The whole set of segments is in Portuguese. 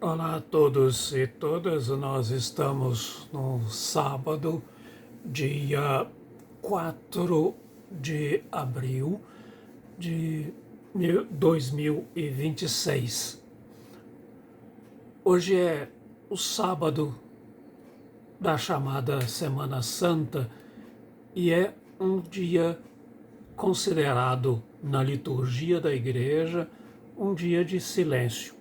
Olá a todos e todas, nós estamos no sábado, dia 4 de abril de 2026. Hoje é o sábado da chamada Semana Santa e é um dia considerado na liturgia da igreja um dia de silêncio.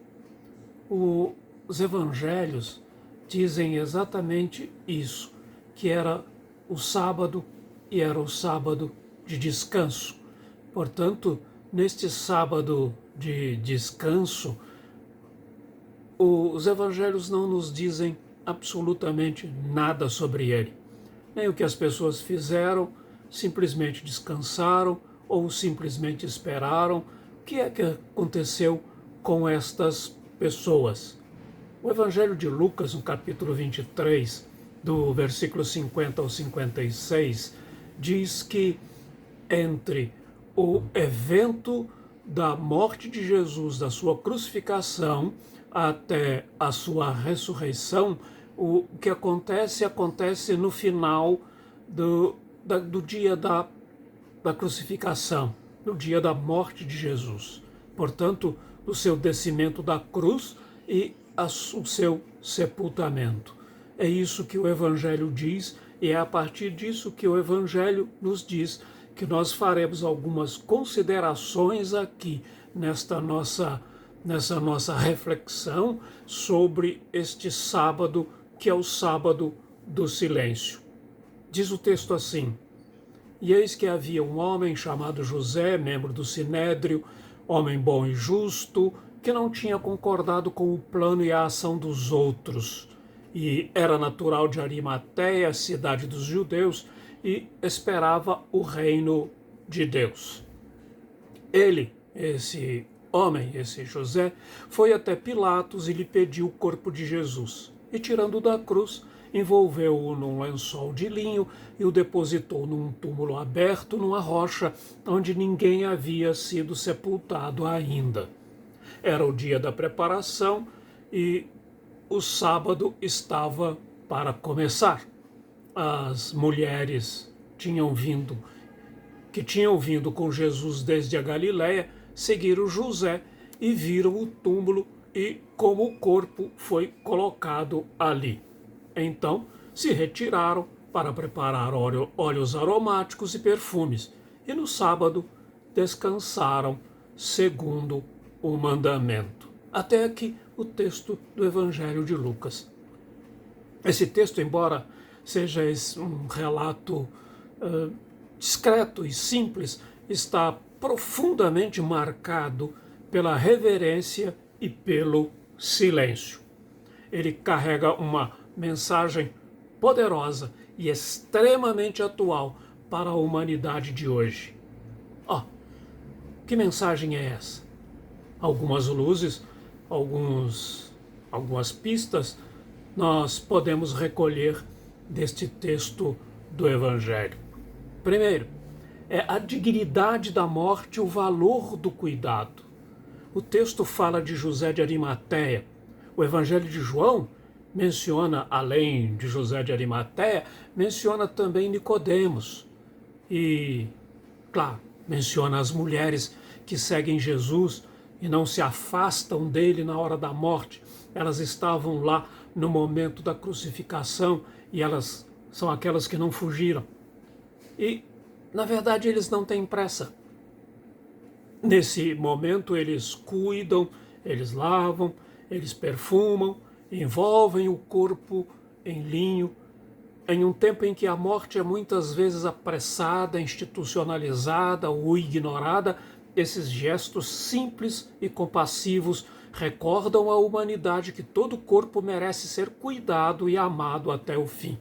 Os evangelhos dizem exatamente isso, que era o sábado e era o sábado de descanso. Portanto, neste sábado de descanso, os evangelhos não nos dizem absolutamente nada sobre ele. Nem o que as pessoas fizeram, simplesmente descansaram ou simplesmente esperaram. O que é que aconteceu com estas pessoas? O Evangelho de Lucas, no capítulo 23, do versículo 50 ao 56, diz que entre o evento da morte de Jesus, da sua crucificação, até a sua ressurreição, o que acontece no final do dia da crucificação, no dia da morte de Jesus. Portanto, do seu descimento da cruz e o seu sepultamento. É isso que o Evangelho diz, e é a partir disso que o Evangelho nos diz que nós faremos algumas considerações aqui nessa nossa reflexão sobre este sábado, que é o sábado do silêncio. Diz o texto assim: E eis que havia um homem chamado José, membro do Sinédrio, homem bom e justo, que não tinha concordado com o plano e a ação dos outros, e era natural de Arimateia, cidade dos judeus, e esperava o reino de Deus. Ele, esse homem, esse José, foi até Pilatos e lhe pediu o corpo de Jesus, e tirando da cruz, envolveu-o num lençol de linho e o depositou num túmulo aberto numa rocha onde ninguém havia sido sepultado ainda. Era o dia da preparação e o sábado estava para começar. As mulheres que tinham vindo com Jesus desde a Galiléia, seguiram José e viram o túmulo e como o corpo foi colocado ali. Então se retiraram para preparar óleos aromáticos e perfumes, e no sábado descansaram segundo o mandamento. Até aqui o texto do Evangelho de Lucas. Esse texto, embora seja um relato discreto e simples, está profundamente marcado pela reverência e pelo silêncio. Ele carrega uma mensagem poderosa e extremamente atual para a humanidade de hoje. Que mensagem é essa? Algumas luzes, algumas pistas nós podemos recolher deste texto do Evangelho. Primeiro, é a dignidade da morte, o valor do cuidado. O texto fala de José de Arimateia. O Evangelho de João menciona, além de José de Arimateia, menciona também Nicodemos. E, claro, menciona as mulheres que seguem Jesus e não se afastam dele na hora da morte. Elas estavam lá no momento da crucificação e elas são aquelas que não fugiram. E, na verdade, eles não têm pressa. Nesse momento, eles cuidam, eles lavam, eles perfumam, envolvem o corpo em linho, em um tempo em que a morte é muitas vezes apressada, institucionalizada ou ignorada. Esses gestos simples e compassivos recordam à humanidade que todo corpo merece ser cuidado e amado até o fim.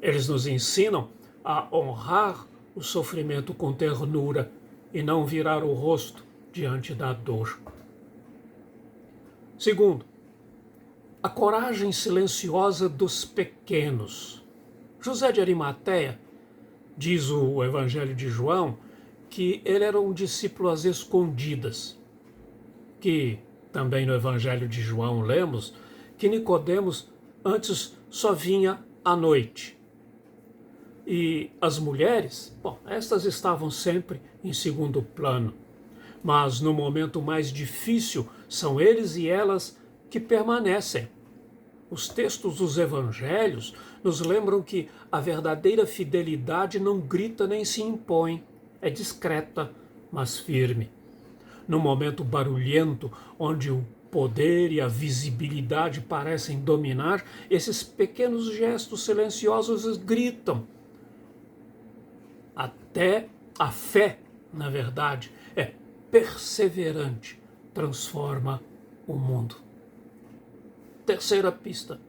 Eles nos ensinam a honrar o sofrimento com ternura e não virar o rosto diante da dor. Segundo, a coragem silenciosa dos pequenos. José de Arimateia, diz o Evangelho de João, que ele era um discípulo às escondidas, que Também no Evangelho de João lemos que Nicodemos antes só vinha à noite. E as mulheres, bom, estas estavam sempre em segundo plano. Mas no momento mais difícil, são eles e elas que permanecem. Os textos dos evangelhos nos lembram que a verdadeira fidelidade não grita nem se impõe, é discreta, mas firme. No momento barulhento, onde o poder e a visibilidade parecem dominar, esses pequenos gestos silenciosos gritam. Até a fé, na verdade, é perseverante, transforma o mundo. Terceira pista,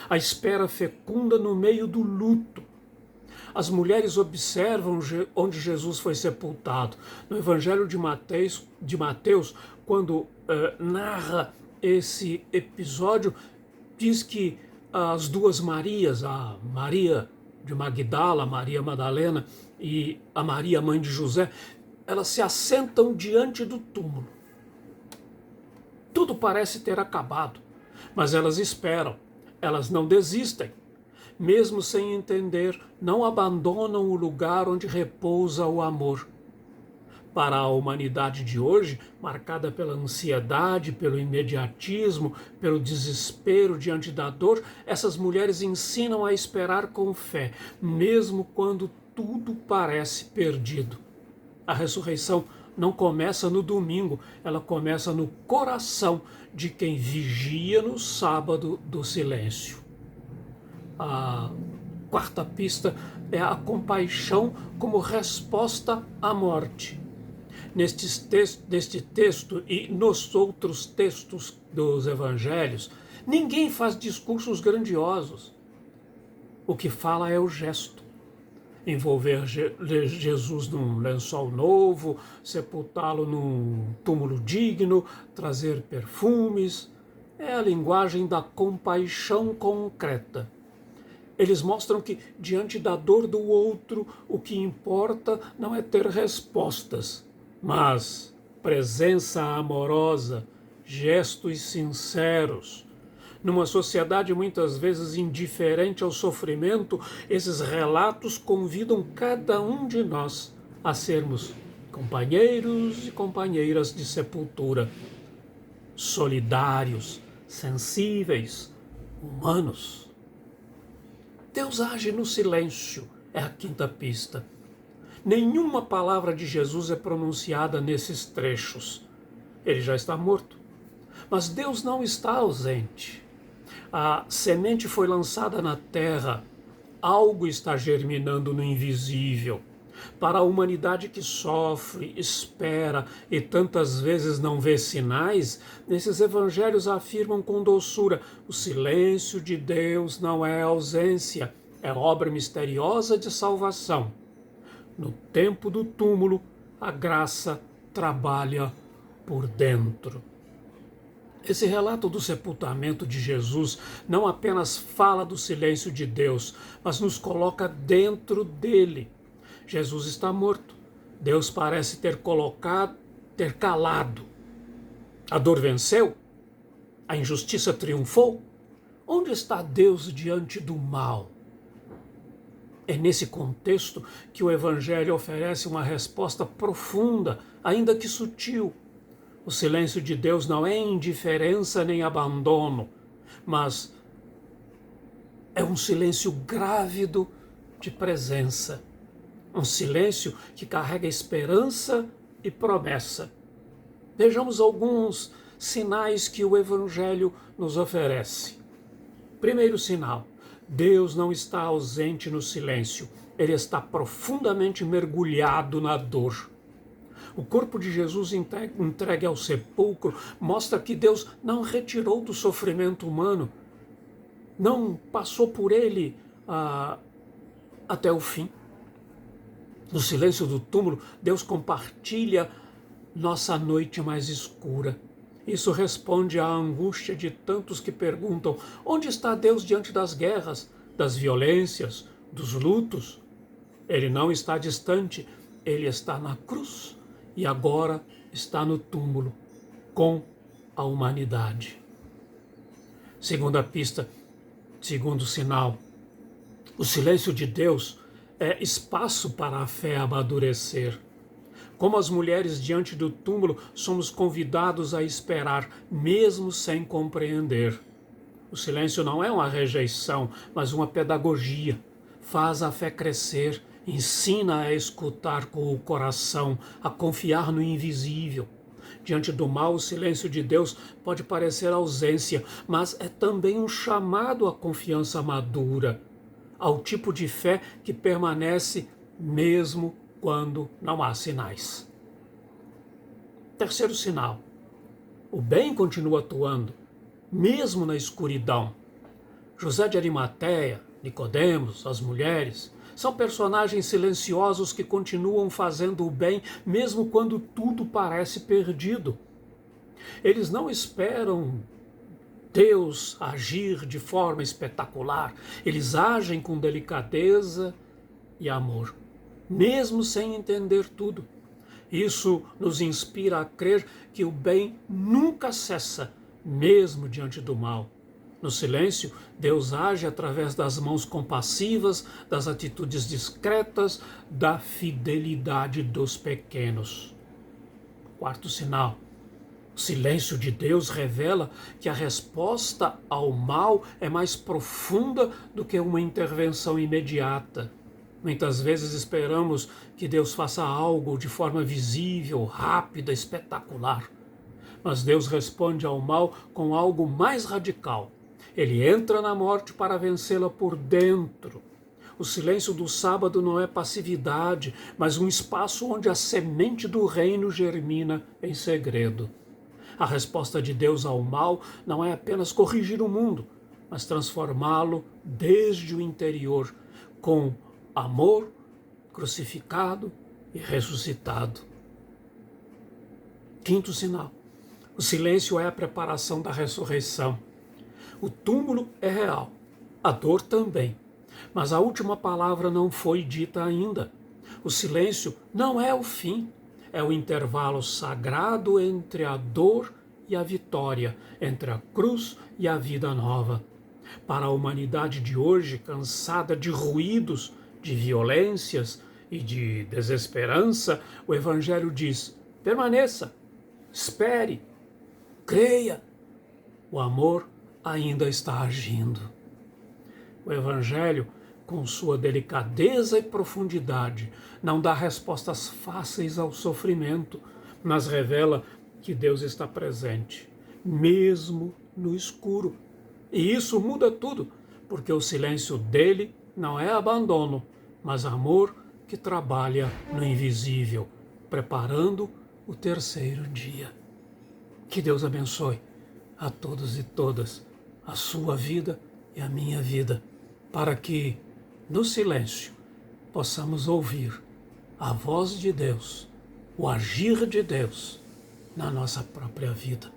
a espera fecunda no meio do luto. As mulheres observam onde Jesus foi sepultado. No Evangelho de Mateus, quando narra esse episódio, diz que as duas Marias, a Maria de Magdala, a Maria Madalena e a Maria, mãe de José, elas se assentam diante do túmulo. Tudo parece ter acabado, mas elas esperam, elas não desistem. Mesmo sem entender, não abandonam o lugar onde repousa o amor. Para a humanidade de hoje, marcada pela ansiedade, pelo imediatismo, pelo desespero diante da dor, essas mulheres ensinam a esperar com fé, mesmo quando tudo parece perdido. A ressurreição não começa no domingo, ela começa no coração de quem vigia no sábado do silêncio. A quarta pista é a compaixão como resposta à morte. Neste texto e nos outros textos dos evangelhos, ninguém faz discursos grandiosos. O que fala é o gesto. Envolver Jesus num lençol novo, sepultá-lo num túmulo digno, trazer perfumes. É a linguagem da compaixão concreta. Eles mostram que, diante da dor do outro, o que importa não é ter respostas, mas presença amorosa, gestos sinceros. Numa sociedade muitas vezes indiferente ao sofrimento, esses relatos convidam cada um de nós a sermos companheiros e companheiras de sepultura, solidários, sensíveis, humanos. Deus age no silêncio, é a quinta pista. Nenhuma palavra de Jesus é pronunciada nesses trechos. Ele já está morto. Mas Deus não está ausente. A semente foi lançada na terra. Algo está germinando no invisível. Para a humanidade que sofre, espera e tantas vezes não vê sinais, nesses evangelhos afirmam com doçura: o silêncio de Deus não é ausência, é obra misteriosa de salvação. No tempo do túmulo, a graça trabalha por dentro. Esse relato do sepultamento de Jesus não apenas fala do silêncio de Deus, mas nos coloca dentro dele. Jesus está morto. Deus parece ter calado. A dor venceu? A injustiça triunfou? Onde está Deus diante do mal? É nesse contexto que o Evangelho oferece uma resposta profunda, ainda que sutil. O silêncio de Deus não é indiferença nem abandono, mas é um silêncio grávido de presença. Um silêncio que carrega esperança e promessa. Vejamos alguns sinais que o Evangelho nos oferece. Primeiro sinal: Deus não está ausente no silêncio, ele está profundamente mergulhado na dor. O corpo de Jesus entregue ao sepulcro mostra que Deus não retirou do sofrimento humano, não passou por ele até o fim. No silêncio do túmulo, Deus compartilha nossa noite mais escura. Isso responde à angústia de tantos que perguntam: onde está Deus diante das guerras, das violências, dos lutos? Ele não está distante, ele está na cruz e agora está no túmulo, com a humanidade. Segunda pista, segundo sinal, o silêncio de Deus é espaço para a fé amadurecer. Como as mulheres diante do túmulo, somos convidados a esperar, mesmo sem compreender. O silêncio não é uma rejeição, mas uma pedagogia. Faz a fé crescer, ensina a escutar com o coração, a confiar no invisível. Diante do mal, o silêncio de Deus pode parecer ausência, mas é também um chamado à confiança madura, ao tipo de fé que permanece mesmo quando não há sinais. Terceiro sinal, o bem continua atuando, mesmo na escuridão. José de Arimateia, Nicodemos, as mulheres, são personagens silenciosos que continuam fazendo o bem mesmo quando tudo parece perdido. Eles não esperam Deus agir de forma espetacular. Eles agem com delicadeza e amor, mesmo sem entender tudo. Isso nos inspira a crer que o bem nunca cessa, mesmo diante do mal. No silêncio, Deus age através das mãos compassivas, das atitudes discretas, da fidelidade dos pequenos. Quarto sinal. O silêncio de Deus revela que a resposta ao mal é mais profunda do que uma intervenção imediata. Muitas vezes esperamos que Deus faça algo de forma visível, rápida, espetacular. Mas Deus responde ao mal com algo mais radical. Ele entra na morte para vencê-la por dentro. O silêncio do sábado não é passividade, mas um espaço onde a semente do reino germina em segredo. A resposta de Deus ao mal não é apenas corrigir o mundo, mas transformá-lo desde o interior, com amor crucificado e ressuscitado. Quinto sinal. O silêncio é a preparação da ressurreição. O túmulo é real, a dor também, mas a última palavra não foi dita ainda. O silêncio não é o fim, é o intervalo sagrado entre a dor e a vitória, entre a cruz e a vida nova. Para a humanidade de hoje, cansada de ruídos, de violências e de desesperança, o Evangelho diz: permaneça, espere, creia. O amor ainda está agindo. O Evangelho, com sua delicadeza e profundidade, não dá respostas fáceis ao sofrimento, mas revela que Deus está presente, mesmo no escuro. E isso muda tudo, porque o silêncio dele não é abandono, mas amor que trabalha no invisível, preparando o terceiro dia. Que Deus abençoe a todos e todas, a sua vida e a minha vida, para que, no silêncio, possamos ouvir a voz de Deus, o agir de Deus na nossa própria vida.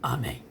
Amém.